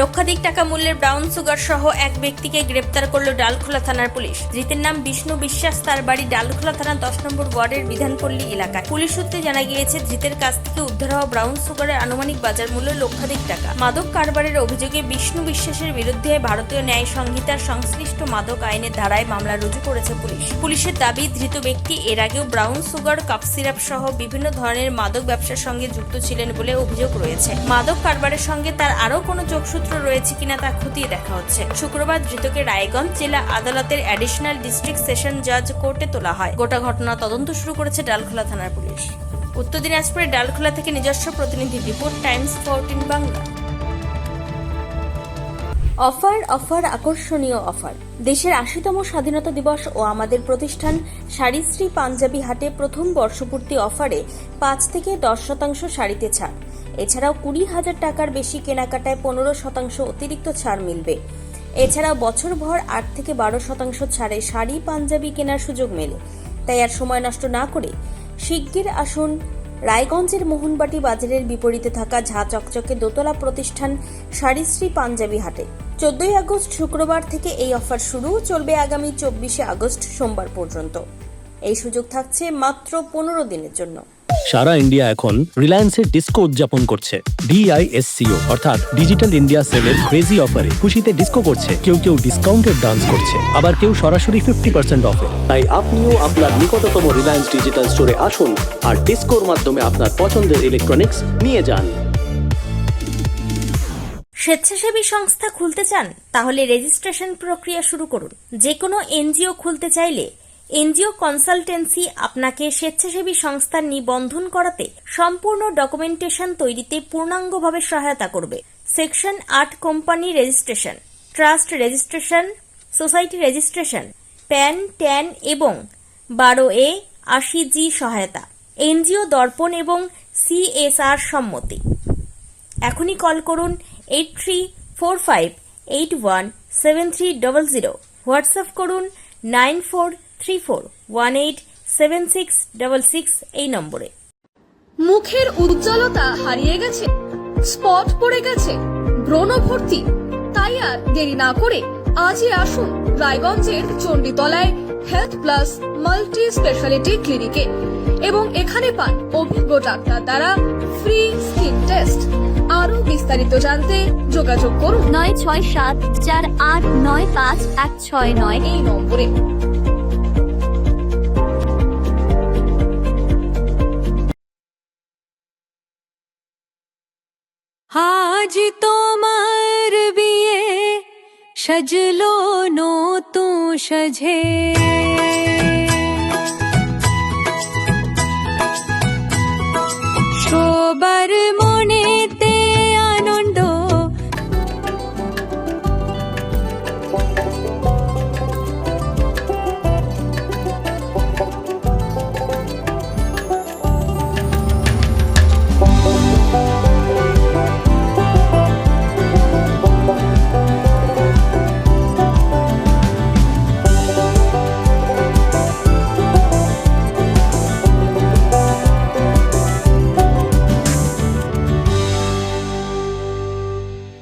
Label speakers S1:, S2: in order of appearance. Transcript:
S1: লক্ষাধিক টাকা মূল্যের ব্রাউন সুগার সহ এক ব্যক্তিকে গ্রেপ্তার করল ডালখোলা থানার পুলিশ। ধৃতের নাম বিষ্ণু বিশ্বাস, তার বাড়ি ডালখোলা থানার 10 নম্বর ওয়ার্ডের বিধানপল্লী এলাকায়। পুলিশ সূত্রে জানা গিয়েছে, ধৃতের কাছ থেকে উদ্ধার হওয়া ব্রাউন সুগারের আনুমানিক বাজার মূল্য লক্ষাধিক টাকা। মাদক কারবারের অভিযোগে বিষ্ণু বিশ্বাসের বিরুদ্ধে ভারতীয় ন্যায় সংহিতার সংশ্লিষ্ট মাদক আইনের ধারায় মামলা রুজু করেছে পুলিশ। পুলিশের দাবি, ধৃত ব্যক্তি এর আগেও ব্রাউন সুগার, কাপ সিরাপ সহ বিভিন্ন ধরনের মাদক ব্যবসার সঙ্গে যুক্ত ছিলেন বলে অভিযোগ রয়েছে। মাদক কারবারের সঙ্গে তার আরও কোনো যোগসূত্র রয়েছে কিনা তা খতিয়ে দেখা হচ্ছে। শুক্রবার ধৃতকে রায়গঞ্জ জেলা আদালতের অ্যাডিশনাল ডিস্ট্রিক্ট সেশন জাজ কোর্টে তোলা হয়। গোটা ঘটনা তদন্ত শুরু করেছে ডালখোলা থানার পুলিশ। উত্তর দিনাজপুরের ডালখোলা থেকে নিজস্ব প্রতিনিধি রিপোর্ট, টাইমস 14 বাংলা। অফার আকর্ষণীয় অফার। দেশের ৮০তম স্বাধীনতা দিবস ও আমাদের প্রতিষ্ঠান শাড়িশ্রী পাঞ্জাবি হাটে প্রথম বর্ষপূর্তি অফারে ৫ থেকে ১০% শাড়িতে ছাড়। এছাড়াও ২০,০০০ টাকার বেশি কেনাকাটায় ১৫% অতিরিক্ত ছাড় মিলবে। এছাড়াও বছরভর ৮ থেকে ১২% ছাড়ে শাড়ি পাঞ্জাবি কেনার সুযোগ মেলে। তাই আর সময় নষ্ট না করে শিগগির আসুন রায়গঞ্জের মোহনবাটি বাজারের বিপরীতে থাকা ঝাঁ চকচকে দোতলা প্রতিষ্ঠান শাড়িশ্রী পাঞ্জাবি হাটে। ১৪ আগস্ট শুক্রবার থেকে এই অফার শুরু, চলবে আগামী ২৪ আগস্ট সোমবার পর্যন্ত। এই সুযোগ থাকছে মাত্র 15 দিনের জন্য।
S2: সারা ইন্ডিয়া এখন রিলায়েন্সের ডিস্কো উদযাপন করছে। DISCO অর্থাৎ ডিজিটাল ইন্ডিয়া সেলের ক্রেজি অফারে খুশিতে ডিস্কো করছে। কেউ ডিসকাউন্টেড ডান্স করছে, আবার কেউ সরাসরি 50% অফে। তাই আপনিও আপনার নিকটতম রিলায়েন্স ডিজিটাল স্টোরে আসুন আর ডিস্কোর মাধ্যমে আপনার পছন্দের ইলেকট্রনিক্স নিয়ে যান।
S1: স্বেচ্ছাসেবী সংস্থা খুলতে চান? তাহলে রেজিস্ট্রেশন প্রক্রিয়া শুরু করুন। যে কোনো এনজিও খুলতে চাইলে এনজিও কনসালটেন্সি আপনাকে স্বেচ্ছাসেবী সংস্থার নিবন্ধন করাতে সম্পূর্ণ ডকুমেন্টেশন তৈরিতে পূর্ণাঙ্গভাবে সহায়তা করবে। Section ৮ company registration, trust registration, society registration, pan, tan এবং 12A 80G সহায়তা, এনজিও দর্পণ এবং CSR সম্মতি। এখনই কল করুন 8345817300, হোয়াটসঅ্যাপ করুন 9434187666 এই নম্বরে।
S3: মুখের উজ্জ্বলতা হারিয়ে গেছে, স্পট পড়ে গেছে, ব্রণ ভর্তি, তাই আর দেরি না করে আজই আসুন রায়গঞ্জের চণ্ডীতলায় হেলথ প্লাস মাল্টি স্পেশালিটি ক্লিনিকে এবং এখানে পান অভিজ্ঞ ডাক্তার দ্বারা ফ্রি স্কিন টেস্ট। আরো বিস্তারিত জানতে যোগাযোগ করুন 9674895169 এই নম্বরে।
S4: আজ তোমার বিয়ে সাজলো নতুন সাজে।